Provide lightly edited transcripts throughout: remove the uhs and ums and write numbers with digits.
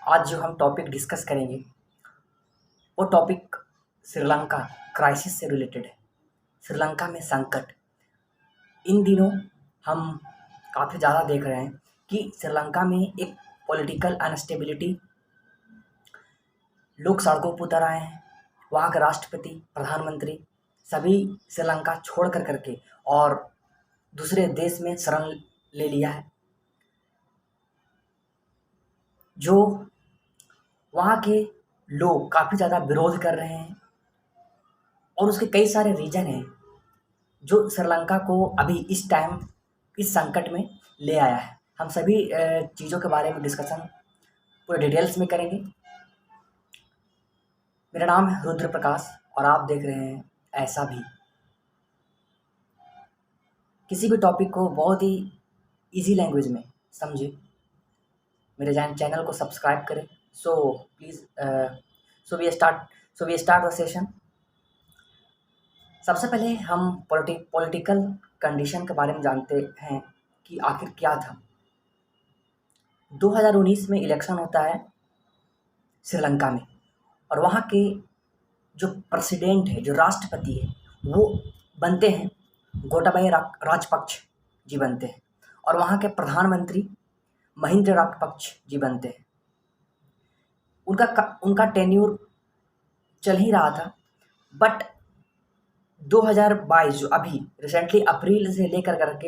आज जो हम टॉपिक डिस्कस करेंगे वो टॉपिक श्रीलंका क्राइसिस से रिलेटेड है। श्रीलंका में संकट इन दिनों हम काफ़ी ज़्यादा देख रहे हैं कि श्रीलंका में एक पॉलिटिकल अनस्टेबिलिटी, लोग सड़कों पर उतर आए हैं। वहाँ के राष्ट्रपति, प्रधानमंत्री सभी श्रीलंका छोड़ कर करके और दूसरे देश में शरण ले लिया है। जो वहाँ के लोग काफ़ी ज़्यादा विरोध कर रहे हैं और उसके कई सारे रीज़न हैं जो श्रीलंका को अभी इस टाइम इस संकट में ले आया है। हम सभी चीज़ों के बारे में डिस्कशन पूरे डिटेल्स में करेंगे। मेरा नाम है रुद्र प्रकाश और आप देख रहे हैं ऐसा भी। किसी भी टॉपिक को बहुत ही इजी लैंग्वेज में समझे। मेरे चैनल को सब्सक्राइब करें। So please so we start the session. सबसे पहले हम पॉलिटिकल कंडीशन के बारे में जानते हैं कि आखिर क्या था। 2019 में इलेक्शन होता है श्रीलंका में और वहाँ के जो प्रेसिडेंट है, जो राष्ट्रपति है, वो बनते हैं गोटाबाया राजपक्ष जी बनते हैं और वहाँ के प्रधानमंत्री महिंद्र राजपक्ष जी बनते हैं। उनका टेन्यूर चल ही रहा था, बट 2022 जो अभी रिसेंटली अप्रैल से लेकर करके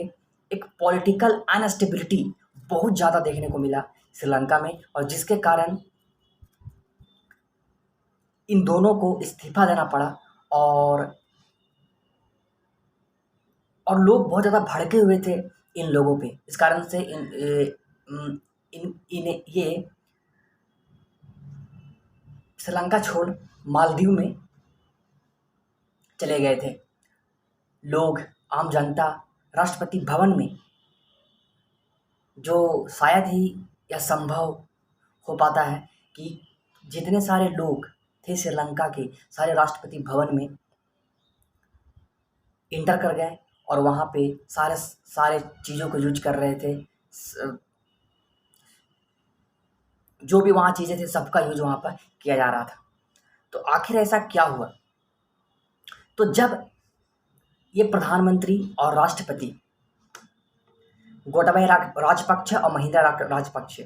एक पॉलिटिकल अनस्टेबिलिटी बहुत ज़्यादा देखने को मिला श्रीलंका में, और जिसके कारण इन दोनों को इस्तीफा देना पड़ा और लोग बहुत ज़्यादा भड़के हुए थे इन लोगों पे। इस कारण से ये श्रीलंका छोड़ मालदीव में चले गए थे। लोग, आम जनता राष्ट्रपति भवन में, जो शायद ही यह संभव हो पाता है कि जितने सारे लोग थे श्रीलंका के, सारे राष्ट्रपति भवन में इंटर कर गए और वहाँ पे सारे चीज़ों को यूज कर रहे थे। जो भी वहाँ चीज़ें थे सबका यूज वहाँ पर किया जा रहा था। तो आखिर ऐसा क्या हुआ? तो जब ये प्रधानमंत्री और राष्ट्रपति गोटाबाया राजपक्ष और महिंद्रा राजपक्ष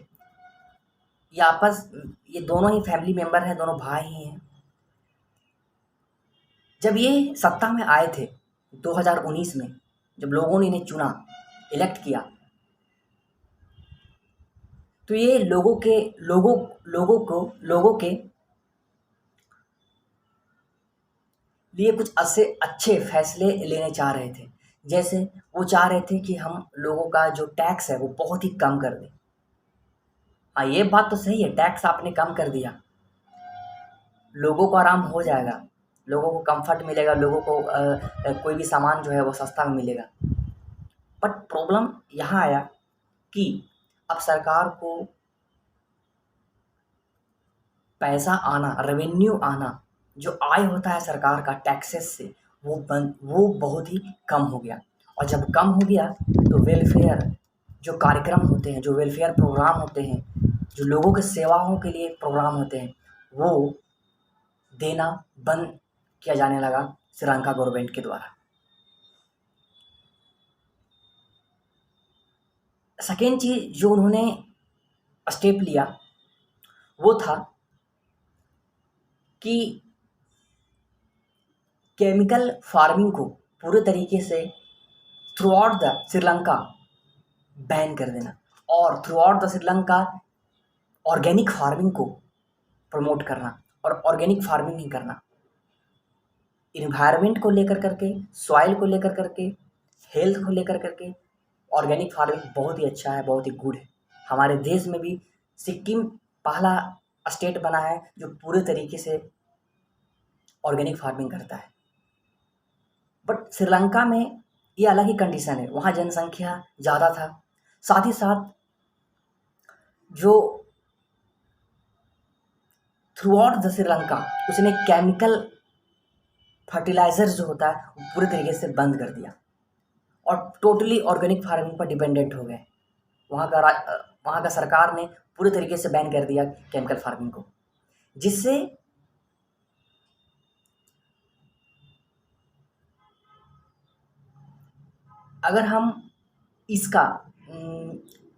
ये दोनों ही फैमिली मेंबर हैं, दोनों भाई ही हैं। जब ये सत्ता में आए थे 2019 में, जब लोगों ने इन्हें चुना, इलेक्ट किया, तो ये लोगों के लिए कुछ अच्छे फैसले लेने चाह रहे थे। जैसे वो चाह रहे थे कि हम लोगों का जो टैक्स है वो बहुत ही कम कर दें। हाँ, ये बात तो सही है, टैक्स आपने कम कर दिया, लोगों को आराम हो जाएगा, लोगों को कंफर्ट मिलेगा, लोगों को कोई भी सामान जो है वो सस्ता में मिलेगा। बट प्रॉब्लम यहाँ आया कि अब सरकार को पैसा आना, रेवेन्यू आना, जो आय होता है सरकार का टैक्सेस से, वो बहुत ही कम हो गया। और जब कम हो गया तो वेलफेयर जो कार्यक्रम होते हैं, जो वेलफेयर प्रोग्राम होते हैं, जो लोगों के सेवाओं के लिए प्रोग्राम होते हैं, वो देना बंद किया जाने लगा श्रीलंका गवर्नमेंट के द्वारा। सेकेंड चीज़ जो उन्होंने स्टेप लिया वो था कि केमिकल फार्मिंग को पूरे तरीके से through out the Sri Lanka ban कर देना और through out the Sri Lanka organic farming को प्रमोट करना, और ऑर्गेनिक फार्मिंग ही करना। इन्वायरमेंट को लेकर करके, सॉइल को लेकर करके, हेल्थ को लेकर करके ऑर्गेनिक फार्मिंग बहुत ही अच्छा है, बहुत ही गुड है। हमारे देश में भी सिक्किम पहला स्टेट बना है जो पूरे तरीके से ऑर्गेनिक फार्मिंग करता है। बट श्रीलंका में ये अलग ही कंडीशन है, वहाँ जनसंख्या ज़्यादा था, साथ ही साथ जो थ्रू आउट द श्रीलंका उसने केमिकल फर्टिलाइजर जो होता है वो पूरे तरीके से बंद कर दिया और टोटली ऑर्गेनिक फार्मिंग पर डिपेंडेंट हो गए। वहाँ का वहाँ का सरकार ने पूरे तरीके से बैन कर दिया केमिकल फार्मिंग को, जिससे अगर हम इसका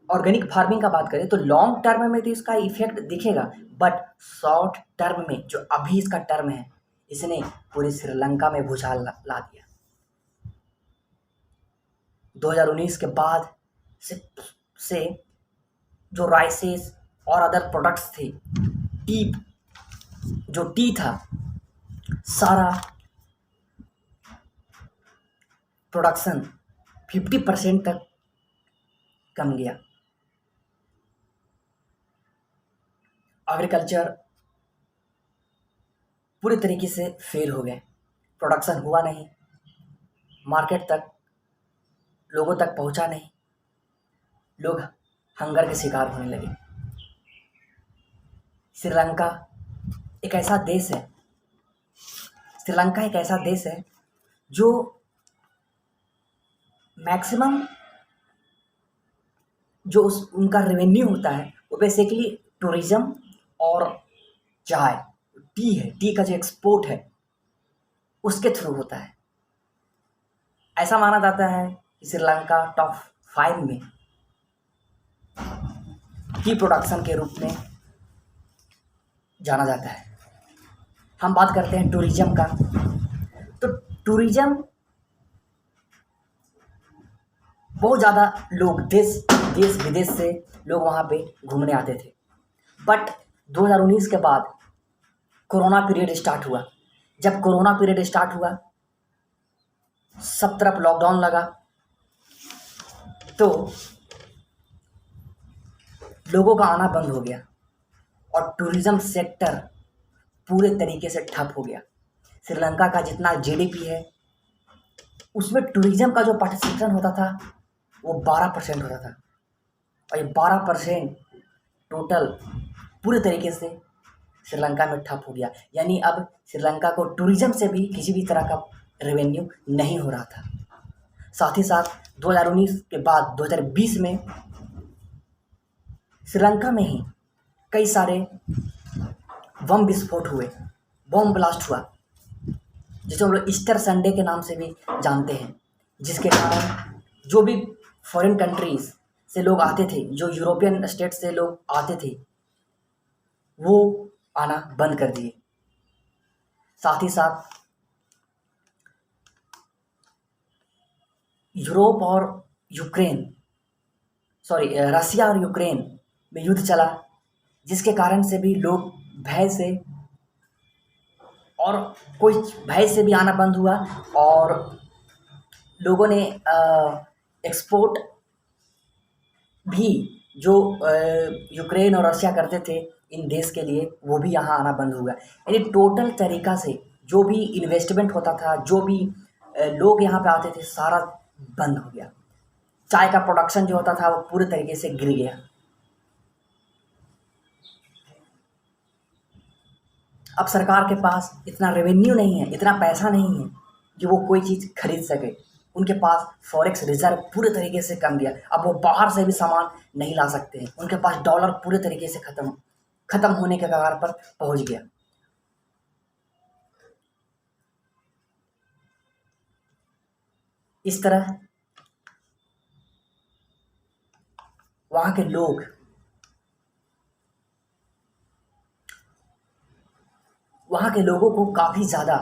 ऑर्गेनिक फार्मिंग का बात करें तो लॉन्ग टर्म में तो इसका इफेक्ट दिखेगा, बट शॉर्ट टर्म में जो अभी इसका टर्म है, इसने पूरे श्रीलंका में भूचाल ला दिया। 2019 के बाद से जो राइसेस और अदर प्रोडक्ट्स थे, टी था, सारा प्रोडक्शन 50% तक कम गया। एग्रीकल्चर पूरे तरीके से फेल हो गए, प्रोडक्शन हुआ नहीं, मार्केट तक लोगों तक पहुंचा नहीं, लोग हंगर के शिकार होने लगे। श्रीलंका एक ऐसा देश है, जो मैक्सिमम जो उनका रेवेन्यू होता है वो बेसिकली टूरिज्म और चाय, टी का जो एक्सपोर्ट है उसके थ्रू होता है। ऐसा माना जाता है कि श्रीलंका टॉप 5 में टी प्रोडक्शन के रूप में जाना जाता है। हम बात करते हैं टूरिज्म का, तो टूरिज्म बहुत ज़्यादा लोग देश विदेश से लोग वहाँ पे घूमने आते थे, बट 2019 के बाद कोरोना पीरियड स्टार्ट हुआ। जब कोरोना पीरियड स्टार्ट हुआ, सब तरफ लॉकडाउन लगा, तो लोगों का आना बंद हो गया और टूरिज्म सेक्टर पूरे तरीके से ठप हो गया। श्रीलंका का जितना जीडीपी है उसमें टूरिज्म का जो पार्टिसिपेशन होता था वो 12% होता था, और ये 12% टोटल पूरे तरीके से श्रीलंका में ठप हो गया। यानी अब श्रीलंका को टूरिज्म से भी किसी भी तरह का रेवेन्यू नहीं हो रहा था। साथ ही साथ 2019 के बाद 2020 में श्रीलंका में ही कई सारे बम विस्फोट हुए, बम ब्लास्ट हुआ, जिसे हम लोग ईस्टर संडे के नाम से भी जानते हैं, जिसके कारण जो भी फॉरेन कंट्रीज से लोग आते थे, जो यूरोपियन स्टेट से लोग आते थे, वो आना बंद कर दिए। साथ ही साथ रसिया और यूक्रेन में युद्ध चला, जिसके कारण से भी लोग भय से भी आना बंद हुआ, और लोगों ने एक्सपोर्ट भी जो यूक्रेन और रशिया करते थे इन देश के लिए, वो भी यहाँ आना बंद हुआ। यानी टोटल तरीका से जो भी इन्वेस्टमेंट होता था, जो भी लोग यहाँ पे आते थे, सारा बंद हो गया। चाय का प्रोडक्शन जो होता था वो पूरे तरीके से गिर गया। अब सरकार के पास इतना रेवेन्यू नहीं है, इतना पैसा नहीं है कि वो कोई चीज़ खरीद सके। उनके पास फॉरेक्स रिजर्व पूरे तरीके से कम गया, अब वो बाहर से भी सामान नहीं ला सकते हैं। उनके पास डॉलर पूरे तरीके से खत्म होने के कगार पर पहुंच गया। इस तरह वहाँ के लोगों को काफ़ी ज़्यादा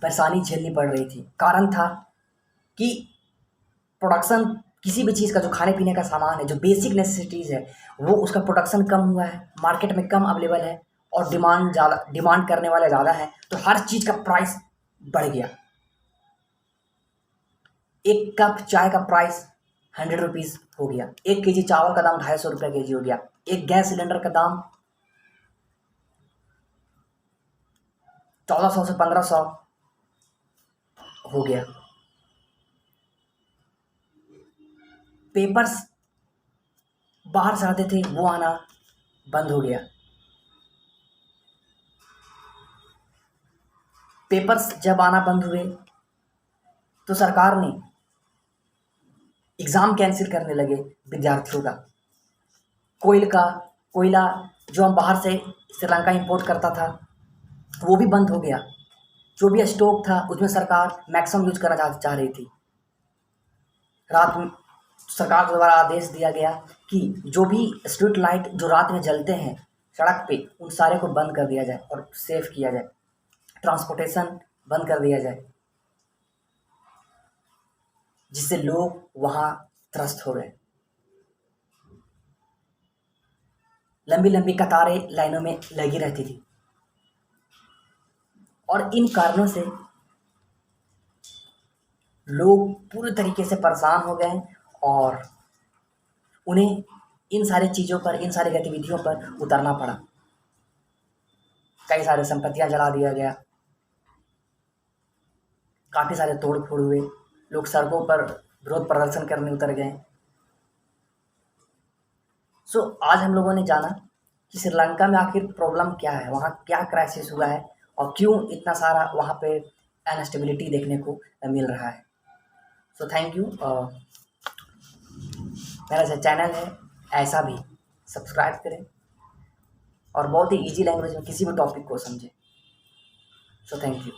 परेशानी झेलनी पड़ रही थी। कारण था कि प्रोडक्शन किसी भी चीज़ का, जो खाने पीने का सामान है, जो बेसिक नेसेसिटीज़ है, वो उसका प्रोडक्शन कम हुआ है, मार्केट में कम अवेलेबल है, और डिमांड करने वाले ज़्यादा है, तो हर चीज़ का प्राइस बढ़ गया। एक कप चाय का प्राइस 100 रुपीज़ हो गया, 1 केजी चावल का दाम 250 रुपये केजी हो गया, एक गैस सिलेंडर का दाम 1400 से 1500 हो गया। पेपर्स बाहर से आते थे, वो आना बंद हो गया। पेपर्स जब आना बंद हुए तो सरकार ने एग्ज़ाम कैंसिल करने लगे विद्यार्थियों का, कोयला जो हम बाहर से श्रीलंका इंपोर्ट करता था वो भी बंद हो गया। जो भी स्टॉक था उसमें सरकार मैक्सिमम यूज करना चाह रही थी। रात में सरकार के द्वारा आदेश दिया गया कि जो भी स्ट्रीट लाइट जो रात में जलते हैं सड़क पे, उन सारे को बंद कर दिया जाए और सेफ किया जाए। ट्रांसपोर्टेशन बंद कर दिया जाए, जिससे लोग वहाँ त्रस्त हो गए। लंबी लंबी कतारें लाइनों में लगी रहती थी और इन कारणों से लोग पूरी तरीके से परेशान हो गए और उन्हें इन सारी चीज़ों पर, इन सारी गतिविधियों पर उतरना पड़ा। कई सारे संपत्तियां जला दिया गया, काफ़ी सारे तोड़ फोड़ हुए, लोग सड़कों पर विरोध प्रदर्शन करने उतर गए। आज हम लोगों ने जाना कि श्रीलंका में आखिर प्रॉब्लम क्या है, वहाँ क्या क्राइसिस हुआ है और क्यों इतना सारा वहाँ पे अनस्टेबिलिटी देखने को मिल रहा है। Thank you. मेरा जो चैनल है ऐसा भी सब्सक्राइब करें और बहुत ही इजी लैंग्वेज में किसी भी टॉपिक को समझें। Thank you.